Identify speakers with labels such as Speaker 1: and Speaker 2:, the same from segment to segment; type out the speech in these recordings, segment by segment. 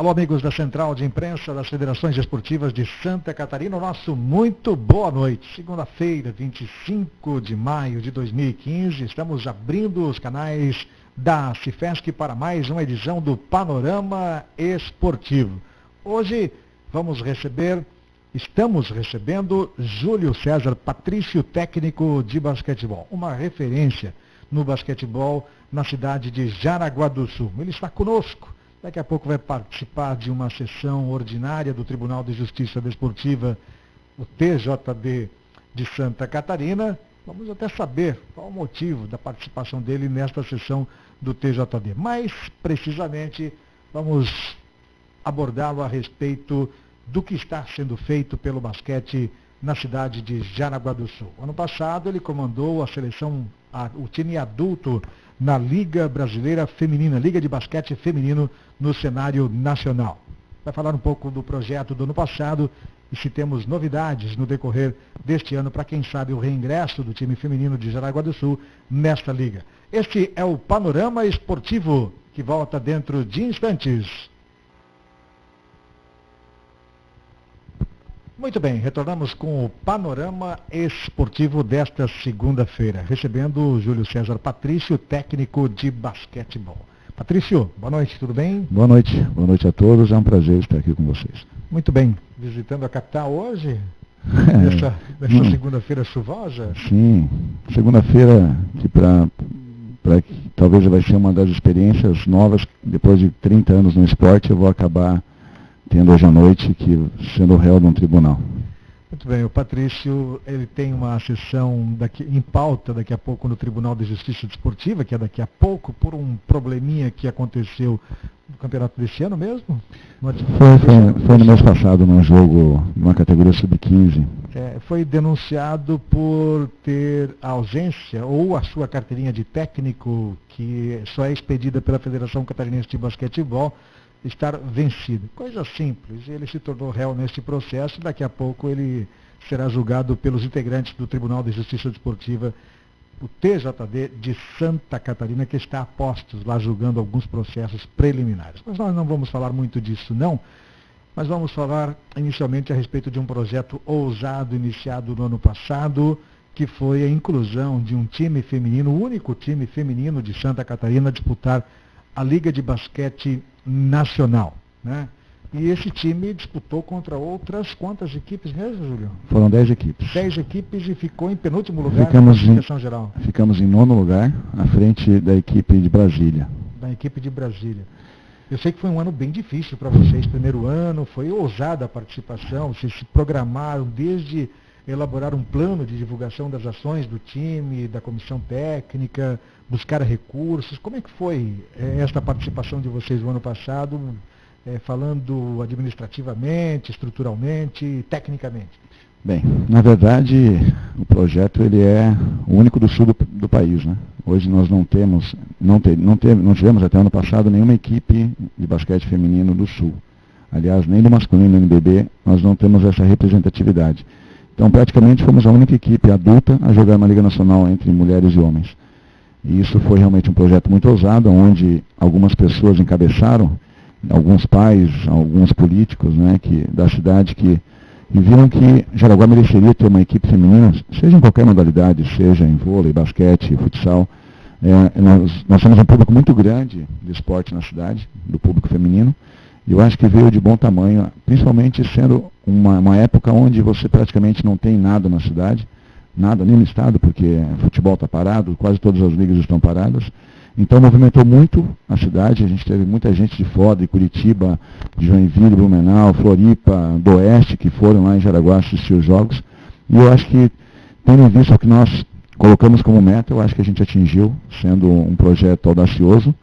Speaker 1: Alô, amigos da Central de Imprensa das Federações Esportivas de Santa Catarina, o nosso muito boa noite. Segunda-feira, 25 de maio de 2015, estamos abrindo os canais da Cifesc para mais uma edição do Panorama Esportivo. Hoje estamos recebendo Júlio César Patrício, técnico de basquetebol, uma referência no basquetebol na cidade de Jaraguá do Sul. Ele está conosco. Daqui a pouco vai participar de uma sessão ordinária do Tribunal de Justiça Desportiva, o TJD de Santa Catarina. Vamos até saber qual o motivo da participação dele nesta sessão do TJD. Mais precisamente, vamos abordá-lo a respeito do que está sendo feito pelo basquete na cidade de Jaraguá do Sul. Ano passado ele comandou a seleção, o time adulto na Liga Brasileira Feminina, Liga de Basquete Feminino no cenário nacional. Vai falar um pouco do projeto do ano passado e se temos novidades no decorrer deste ano para quem sabe o reingresso do time feminino de Jaraguá do Sul nesta liga. Este é o Panorama Esportivo que volta dentro de instantes. Muito bem, retornamos com o Panorama Esportivo desta segunda-feira, recebendo o Júlio César Patrício, técnico de basquetebol. Patrício, boa noite, tudo bem?
Speaker 2: Boa noite a todos, é um prazer estar aqui com vocês.
Speaker 1: Muito bem, visitando a capital hoje, nessa segunda-feira chuvosa?
Speaker 2: Sim, segunda-feira que talvez vai ser uma das experiências novas, depois de 30 anos no esporte, eu vou acabar tendo hoje à noite sendo réu de um tribunal.
Speaker 1: Muito bem, o Patrício, ele tem uma sessão em pauta daqui a pouco no Tribunal de Justiça Desportiva, que é daqui a pouco, por um probleminha que aconteceu no campeonato desse ano mesmo?
Speaker 2: Foi no mês passado, num jogo, numa categoria sub-15.
Speaker 1: Foi denunciado por ter a ausência ou a sua carteirinha de técnico, que só é expedida pela Federação Catarinense de Basquetebol, estar vencido. Coisa simples, ele se tornou réu neste processo, daqui a pouco ele será julgado pelos integrantes do Tribunal de Justiça Desportiva, o TJD de Santa Catarina, que está a postos lá julgando alguns processos preliminares. Mas nós não vamos falar muito disso não, mas vamos falar inicialmente a respeito de um projeto ousado iniciado no ano passado, que foi a inclusão de um time feminino, o único time feminino de Santa Catarina a disputar a Liga de Basquete Nacional, né? E esse time disputou contra outras quantas equipes mesmo, Júlio?
Speaker 2: Foram 10 equipes.
Speaker 1: 10 equipes e ficou em penúltimo lugar na classificação geral.
Speaker 2: Ficamos em 9º lugar, à frente da equipe de Brasília.
Speaker 1: Da equipe de Brasília. Eu sei que foi um ano bem difícil para vocês, primeiro ano, foi ousada a participação, vocês se programaram desde elaborar um plano de divulgação das ações do time, da comissão técnica, buscar recursos. Como é que foi esta participação de vocês no ano passado, falando administrativamente, estruturalmente e tecnicamente?
Speaker 2: Bem, na verdade, o projeto ele é o único do sul do país, né? Hoje nós não tivemos até ano passado nenhuma equipe de basquete feminino do sul. Aliás, nem do masculino nem do NBB, nós não temos essa representatividade. Então, praticamente, fomos a única equipe adulta a jogar uma Liga Nacional entre mulheres e homens. E isso foi realmente um projeto muito ousado, onde algumas pessoas encabeçaram, alguns pais, alguns políticos, né, da cidade que viram que Jaraguá mereceria ter uma equipe feminina, seja em qualquer modalidade, seja em vôlei, basquete, futsal. Nós temos um público muito grande de esporte na cidade, do público feminino. E eu acho que veio de bom tamanho, principalmente sendo uma época onde você praticamente não tem nada na cidade, nada nem no estado, porque futebol está parado, quase todas as ligas estão paradas. Então movimentou muito a cidade, a gente teve muita gente de fora, de Curitiba, de Joinville, Blumenau, Floripa, do Oeste, que foram lá em Jaraguá assistir os jogos. E eu acho que, tendo em vista o que nós colocamos como meta, eu acho que a gente atingiu, sendo um projeto audacioso,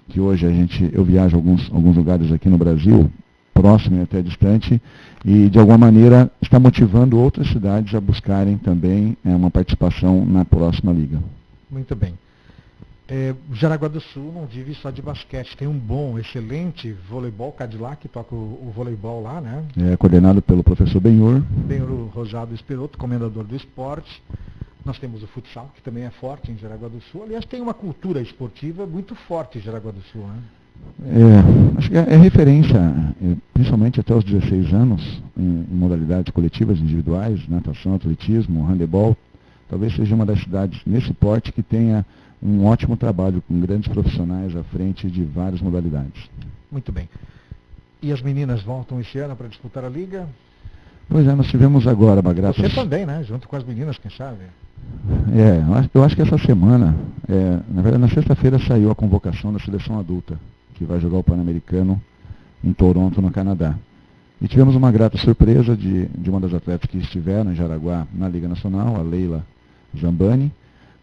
Speaker 2: que hoje eu viajo a alguns lugares aqui no Brasil, próximo e até distante, e de alguma maneira está motivando outras cidades a buscarem também uma participação na próxima liga.
Speaker 1: Muito bem. Jaraguá do Sul não vive só de basquete, tem um bom, excelente voleibol, Cadillac, que toca o voleibol lá, né?
Speaker 2: É coordenado pelo professor Benhur.
Speaker 1: Benhur Rosado Esperoto, comendador do esporte. Nós temos o futsal, que também é forte em Jaraguá do Sul. Aliás, tem uma cultura esportiva muito forte em Jaraguá do Sul, né?
Speaker 2: Acho que é referência, principalmente até os 16 anos, em modalidades coletivas, individuais, natação, atletismo, handebol. Talvez seja uma das cidades nesse porte que tenha um ótimo trabalho com grandes profissionais à frente de várias modalidades.
Speaker 1: Muito bem. E as meninas voltam esse ano para disputar a liga?
Speaker 2: Pois é, nós tivemos agora uma grata...
Speaker 1: Você também, né? Junto com as meninas, quem sabe?
Speaker 2: Eu acho que essa semana, na verdade na sexta-feira saiu a convocação da seleção adulta, que vai jogar o Pan-Americano em Toronto, no Canadá. E tivemos uma grata surpresa de uma das atletas que estiveram em Jaraguá na Liga Nacional, a Leila Zambani,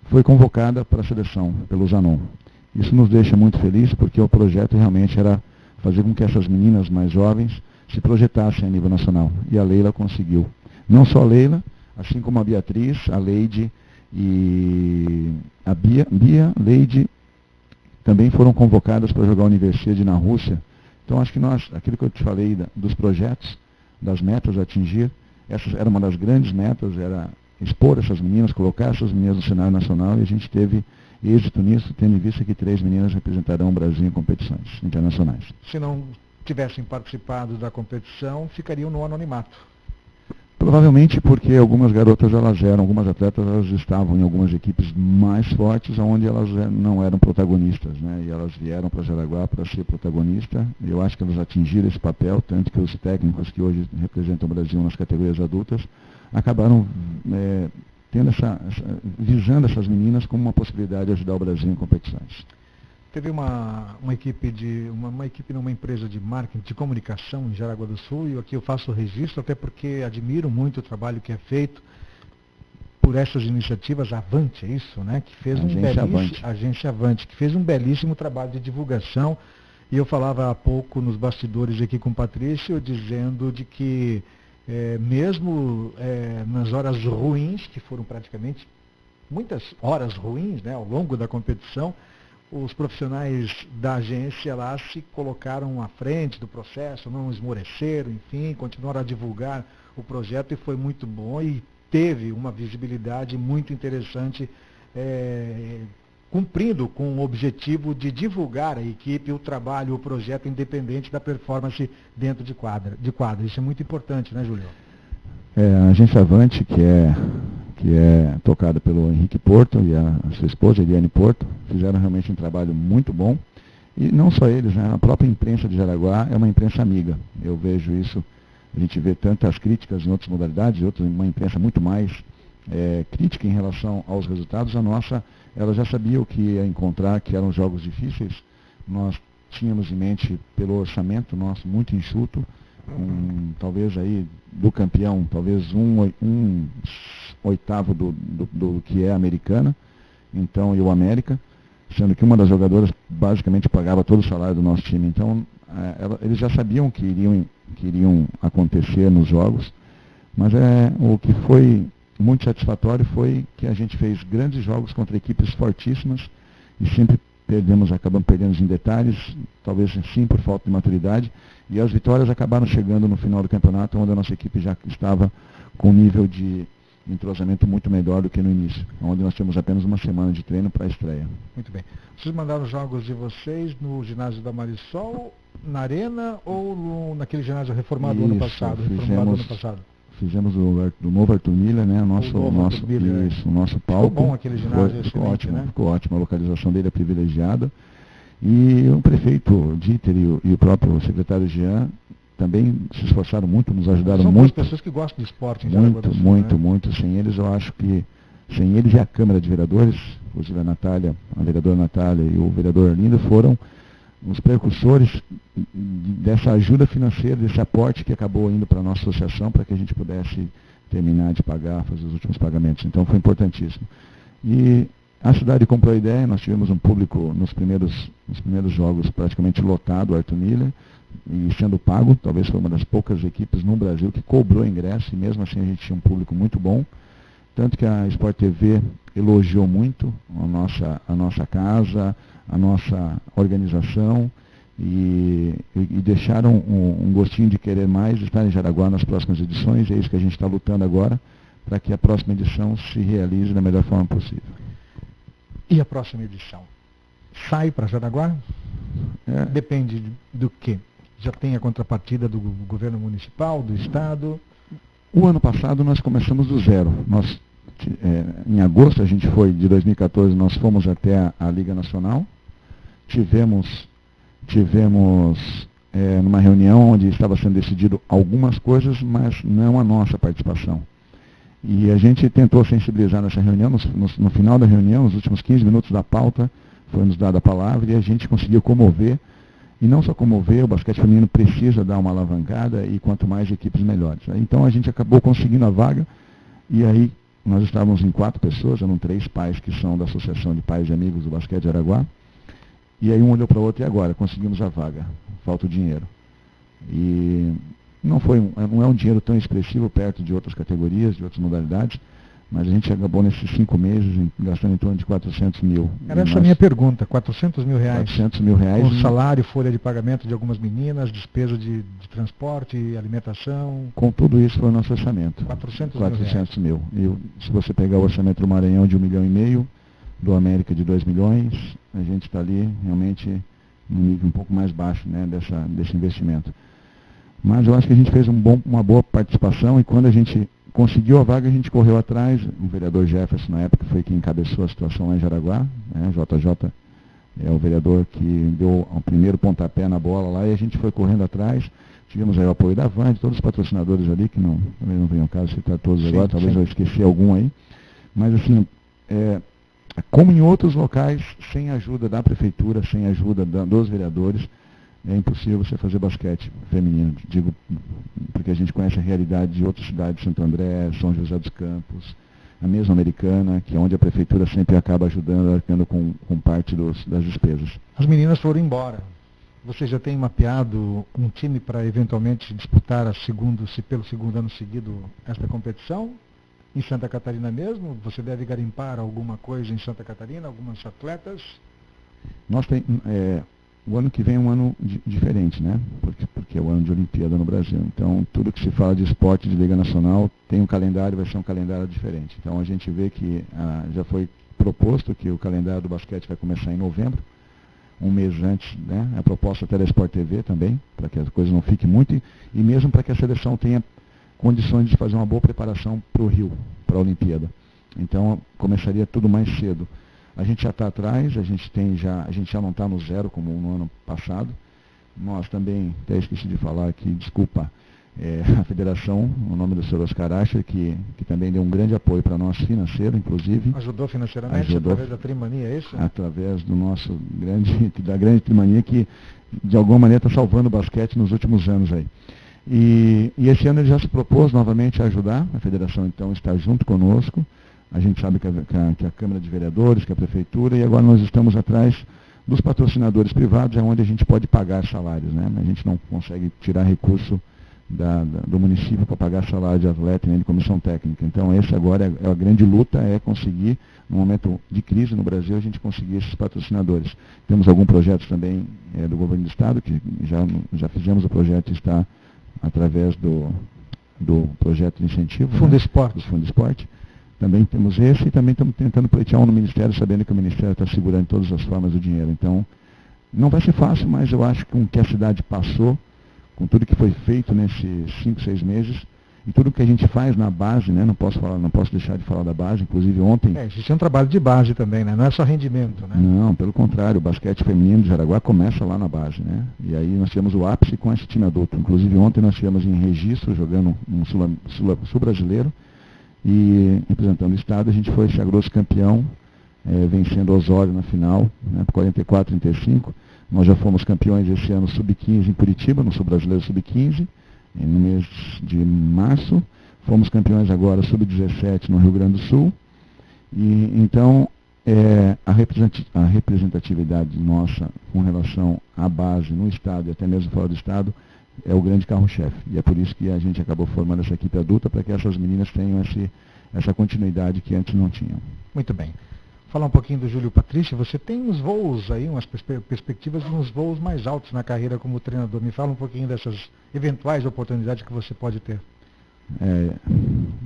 Speaker 2: foi convocada para a seleção pelo Zanon. Isso nos deixa muito felizes, porque o projeto realmente era fazer com que essas meninas mais jovens se projetassem a nível nacional. E a Leila conseguiu. Não só a Leila, assim como a Beatriz, a Leide e a Bia, Leide, também foram convocadas para jogar a Universidade na Rússia. Então acho que aquilo que eu te falei dos projetos, das metas a atingir, essa era uma das grandes metas, era expor essas meninas, colocar essas meninas no cenário nacional, e a gente teve êxito nisso, tendo em vista que 3 meninas representarão o Brasil em competições internacionais.
Speaker 1: Se não tivessem participado da competição, ficariam no anonimato.
Speaker 2: Provavelmente porque algumas garotas, algumas atletas, elas estavam em algumas equipes mais fortes, onde elas não eram protagonistas, né? E elas vieram para Jaraguá para ser protagonista. Eu acho que elas atingiram esse papel, tanto que os técnicos que hoje representam o Brasil nas categorias adultas acabaram visando essas meninas como uma possibilidade de ajudar o Brasil em competições.
Speaker 1: Teve uma equipe numa empresa de marketing, de comunicação em Jaraguá do Sul, e aqui eu faço o registro, até porque admiro muito o trabalho que é feito por essas iniciativas, Avante, é isso, né? Que fez Agência Avante, que fez um belíssimo trabalho de divulgação. E eu falava há pouco nos bastidores aqui com o Patrício, dizendo de que mesmo nas horas ruins, que foram praticamente muitas horas ruins, né, ao longo da competição, os profissionais da agência lá se colocaram à frente do processo, não esmoreceram, enfim, continuaram a divulgar o projeto, e foi muito bom e teve uma visibilidade muito interessante, cumprindo com o objetivo de divulgar a equipe, o trabalho, o projeto, independente da performance dentro de quadra. Isso é muito importante, né, Júlio?
Speaker 2: A Agência Avante, que é tocada pelo Henrique Porto e a sua esposa, Eliane Porto, fizeram realmente um trabalho muito bom. E não só eles, né? A própria imprensa de Jaraguá é uma imprensa amiga. Eu vejo isso, a gente vê tantas críticas em outras modalidades, uma imprensa muito mais crítica em relação aos resultados. A nossa, ela já sabia o que ia encontrar, que eram jogos difíceis. Nós tínhamos em mente, pelo orçamento nosso muito enxuto, talvez aí do campeão, talvez um oitavo do que é a Americana, então, e o América, sendo que uma das jogadoras basicamente pagava todo o salário do nosso time. Então, eles já sabiam que iriam acontecer nos jogos, mas o que foi muito satisfatório foi que a gente fez grandes jogos contra equipes fortíssimas e sempre acabamos perdendo em detalhes, talvez sim por falta de maturidade, e as vitórias acabaram chegando no final do campeonato, onde a nossa equipe já estava com um nível de entrosamento muito melhor do que no início, onde nós tínhamos apenas uma semana de treino para a estreia.
Speaker 1: Muito bem. Vocês mandaram os jogos de vocês no ginásio da Marisol, na Arena, ou naquele ginásio reformado ano passado?
Speaker 2: Fizemos do novo Arthur Miller, né? O nosso palco.
Speaker 1: Ficou bom aquele ginásio,
Speaker 2: ficou ótimo,
Speaker 1: né?
Speaker 2: Ficou ótimo, a localização dele é privilegiada. E o prefeito Dieter e o próprio secretário Jean também se esforçaram muito, nos ajudaram muito.
Speaker 1: São pessoas que gostam de esporte em
Speaker 2: Jaraguá do Sul,
Speaker 1: né?
Speaker 2: Muito. Sem eles, eu acho que, sem eles e a Câmara de Vereadores, inclusive a vereadora Natália e o vereador Arlindo, foram os precursores dessa ajuda financeira, desse aporte que acabou indo para a nossa associação, para que a gente pudesse terminar de pagar, fazer os últimos pagamentos. Então foi importantíssimo. E a cidade comprou a ideia, nós tivemos um público nos primeiros jogos praticamente lotado, o Arthur Miller, e sendo pago, talvez foi uma das poucas equipes no Brasil que cobrou ingresso, e mesmo assim a gente tinha um público muito bom. Tanto que a Sport TV elogiou muito a nossa casa, a nossa organização, e deixaram um gostinho de querer mais, de estar em Jaraguá nas próximas edições, e é isso que a gente está lutando agora, para que a próxima edição se realize da melhor forma possível.
Speaker 1: E a próxima edição? Sai para Jaraguá? Depende do quê? Já tem a contrapartida do governo municipal, do estado?
Speaker 2: O ano passado nós começamos do zero. Em agosto de 2014, nós fomos até a Liga Nacional. Tivemos numa reunião onde estava sendo decidido algumas coisas, mas não a nossa participação. E a gente tentou sensibilizar nessa reunião, no final da reunião, nos últimos 15 minutos da pauta, foi nos dada a palavra e a gente conseguiu comover, e não só comover, o basquete feminino precisa dar uma alavancada e quanto mais equipes melhores. Então a gente acabou conseguindo a vaga, e aí nós estávamos em 4 pessoas, eram 3 pais que são da Associação de Pais e Amigos do Basquete de Araguá, e aí um olhou para o outro e agora, conseguimos a vaga, falta o dinheiro. E não é um dinheiro tão expressivo perto de outras categorias, de outras modalidades, mas a gente acabou nesses 5 meses gastando em torno de 400 mil.
Speaker 1: Era essa a minha pergunta, 400 mil reais.
Speaker 2: 400 mil reais.
Speaker 1: Com salário, folha de pagamento de algumas meninas, despesa de transporte, alimentação.
Speaker 2: Com tudo isso foi o nosso orçamento.
Speaker 1: 400
Speaker 2: mil. E se você pegar o orçamento do Maranhão de 1,5 milhão, do América de 2 milhões, a gente está ali realmente num nível um pouco mais baixo, né, desse investimento. Mas eu acho que a gente fez uma boa participação, e quando a gente conseguiu a vaga, a gente correu atrás. O vereador Jefferson, na época, foi quem encabeçou a situação lá em Jaraguá. Né? JJ é o vereador que deu o primeiro pontapé na bola lá, e a gente foi correndo atrás. Tivemos aí o apoio da Vand, todos os patrocinadores ali, que talvez não venham ao caso citar todos agora, talvez eu esqueci algum aí. Mas assim, como em outros locais, sem ajuda da prefeitura, sem ajuda dos vereadores, é impossível você fazer basquete feminino. Digo, porque a gente conhece a realidade de outras cidades, Santo André, São José dos Campos, a mesma Americana, que é onde a prefeitura sempre acaba ajudando, arcando com parte das despesas.
Speaker 1: As meninas foram embora. Você já tem mapeado um time para eventualmente disputar pelo segundo ano seguido esta competição? Em Santa Catarina mesmo? Você deve garimpar alguma coisa em Santa Catarina, algumas atletas?
Speaker 2: O ano que vem é um ano diferente, né? Porque é o ano de Olimpíada no Brasil. Então, tudo que se fala de esporte de Liga Nacional tem um calendário, vai ser um calendário diferente. Então, a gente vê que já foi proposto que o calendário do basquete vai começar em novembro, um mês antes, né? A proposta até da Sport TV também, para que as coisas não fiquem muito, e mesmo para que a seleção tenha condições de fazer uma boa preparação para o Rio, para a Olimpíada. Então, começaria tudo mais cedo. A gente já está atrás, a gente já não está no zero como no ano passado. Nós também, até esqueci de falar aqui, desculpa, a federação, o nome do Sr. Oscar Asher, que também deu um grande apoio para nós, financeiro, inclusive.
Speaker 1: Ajudou financeiramente através da Trimania, é isso?
Speaker 2: Através da grande Trimania, que de alguma maneira está salvando o basquete nos últimos anos aí. E esse ano ele já se propôs novamente a ajudar, a federação então está junto conosco. A gente sabe que a Câmara de Vereadores, que a Prefeitura, e agora nós estamos atrás dos patrocinadores privados, é onde a gente pode pagar salários, né? A gente não consegue tirar recurso do município para pagar salário de atleta nem de comissão técnica. Então, essa agora é a grande luta, é conseguir, no momento de crise no Brasil, a gente conseguir esses patrocinadores. Temos alguns projetos também do governo do Estado, que já fizemos o projeto, está através do projeto de incentivo,
Speaker 1: Fundo
Speaker 2: né?
Speaker 1: Esporte.
Speaker 2: Do Fundo Esporte. Também temos esse, e também estamos tentando pleitear um no Ministério, sabendo que o Ministério está segurando todas as formas do dinheiro. Então, não vai ser fácil, mas eu acho que com o que a cidade passou, com tudo que foi feito nesses 5, 6 meses, e tudo que a gente faz na base, né? Não posso deixar de falar da base, inclusive ontem...
Speaker 1: Existe um trabalho de base também, né? Não é só rendimento, né?
Speaker 2: Não, pelo contrário, o basquete feminino de Jaraguá começa lá na base, né? E aí nós tivemos o ápice com esse time adulto. Inclusive ontem nós tivemos em registro, jogando um sul-brasileiro, e representando o Estado, a gente foi Chagrosso campeão, vencendo Osório na final, né, por 44-35. Nós já fomos campeões esse ano sub-15 em Curitiba, no Sul-Brasileiro sub-15, no mês de março. Fomos campeões agora sub-17 no Rio Grande do Sul. E então, a representatividade nossa com relação à base no Estado e até mesmo fora do Estado é o grande carro-chefe. E é por isso que a gente acabou formando essa equipe adulta, para que essas meninas tenham essa continuidade que antes não tinham.
Speaker 1: Muito bem. Falar um pouquinho do Júlio Patrício, você tem uns voos aí, umas perspectivas de uns voos mais altos na carreira como treinador. Me fala um pouquinho dessas eventuais oportunidades que você pode ter.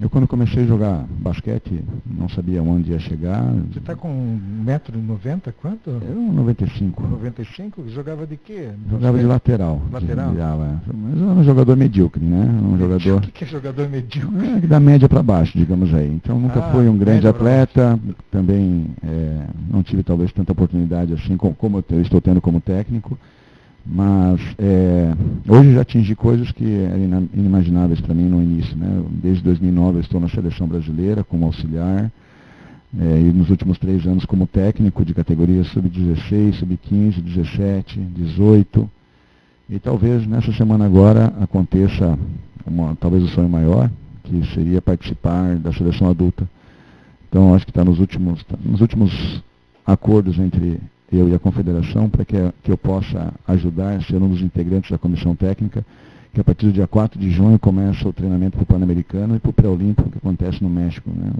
Speaker 2: Eu quando comecei a jogar basquete, não sabia onde ia chegar.
Speaker 1: Você está com 1,90 m, quanto?
Speaker 2: Eu 95.
Speaker 1: 95? Jogava de quê?
Speaker 2: Jogava de lateral.
Speaker 1: Lateral?
Speaker 2: Mas eu era um jogador medíocre, né? Jogador...
Speaker 1: O que é jogador medíocre?
Speaker 2: Da média para baixo, digamos aí. Então nunca fui um grande atleta, também não tive talvez tanta oportunidade assim como eu estou tendo como técnico. Mas hoje já atingi coisas que eram inimagináveis para mim no início, né? Desde 2009 eu estou na seleção brasileira como auxiliar, e nos últimos 3 anos como técnico de categorias sub-16, sub-15, 17, 18. E talvez nessa semana agora aconteça talvez o sonho maior, que seria participar da seleção adulta. Então acho que está nos últimos acordos entre eu e a confederação, para que eu possa ajudar, ser um dos integrantes da comissão técnica, que a partir do dia 4 de junho começa o treinamento para o Pan-Americano e para o Pré-Olímpico, que acontece no México, né,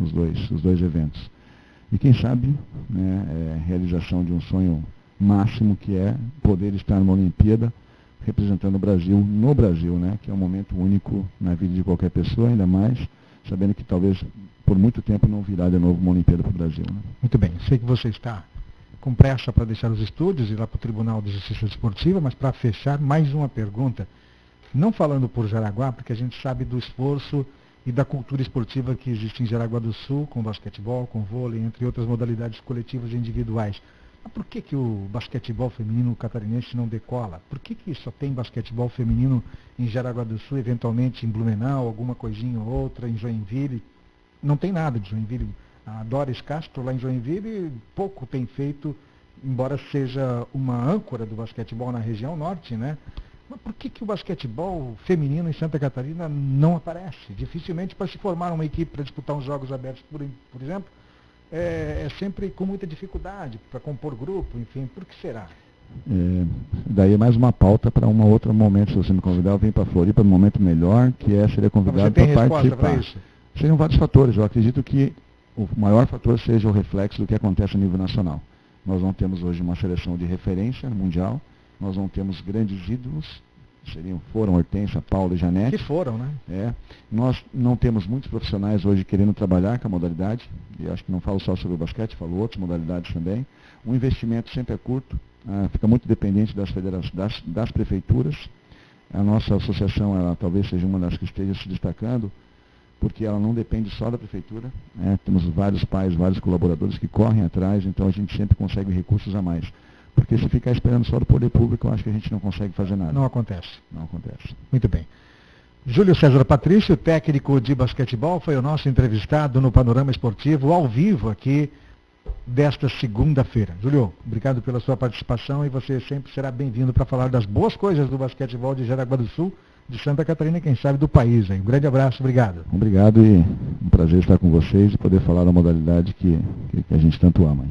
Speaker 2: os dois eventos. E quem sabe, né, realização de um sonho máximo, que é poder estar numa Olimpíada representando o Brasil no Brasil, né, que é um momento único na vida de qualquer pessoa, ainda mais sabendo que talvez por muito tempo não virá de novo uma Olimpíada para o Brasil. Né?
Speaker 1: Muito bem, sei que você está com pressa para deixar os estúdios e ir lá para o Tribunal de Justiça Esportiva, mas para fechar, mais uma pergunta, não falando por Jaraguá, porque a gente sabe do esforço e da cultura esportiva que existe em Jaraguá do Sul, com basquetebol, com vôlei, entre outras modalidades coletivas e individuais. Mas por que o basquetebol feminino catarinense não decola? Por que só tem basquetebol feminino em Jaraguá do Sul, eventualmente em Blumenau, alguma coisinha ou outra, em Joinville? Não tem nada de Joinville. A Doris Castro, lá em Joinville, pouco tem feito, embora seja uma âncora do basquetebol na região norte, né? Mas por que o basquetebol feminino em Santa Catarina não aparece? Dificilmente para se formar uma equipe para disputar uns jogos abertos, por exemplo, é sempre com muita dificuldade, para compor grupo, enfim, por que será?
Speaker 2: Daí mais uma pauta para um outro momento, se você me convidar, eu venho para Floripa, um momento melhor, que seria convidado para participar. Seriam vários fatores, eu acredito que o maior fator seja o reflexo do que acontece a nível nacional. Nós não temos hoje uma seleção de referência mundial, nós não temos grandes ídolos, foram Hortência, Paula e Janete.
Speaker 1: Que foram, né?
Speaker 2: Nós não temos muitos profissionais hoje querendo trabalhar com a modalidade, e acho que não falo só sobre o basquete, falo outras modalidades também. O investimento sempre é curto, fica muito dependente das prefeituras. A nossa associação, ela talvez seja uma das que esteja se destacando, porque ela não depende só da prefeitura, temos vários pais, vários colaboradores que correm atrás, então a gente sempre consegue recursos a mais. Porque se ficar esperando só do poder público, eu acho que a gente não consegue fazer nada.
Speaker 1: Não acontece.
Speaker 2: Não acontece.
Speaker 1: Muito bem. Júlio César Patrício, técnico de basquetebol, foi o nosso entrevistado no Panorama Esportivo, ao vivo aqui, desta segunda-feira. Júlio, obrigado pela sua participação e você sempre será bem-vindo para falar das boas coisas do basquetebol de Jaraguá do Sul, de Santa Catarina e quem sabe do país. Hein? Um grande abraço, obrigado.
Speaker 2: Obrigado e um prazer estar com vocês e poder falar da modalidade que a gente tanto ama.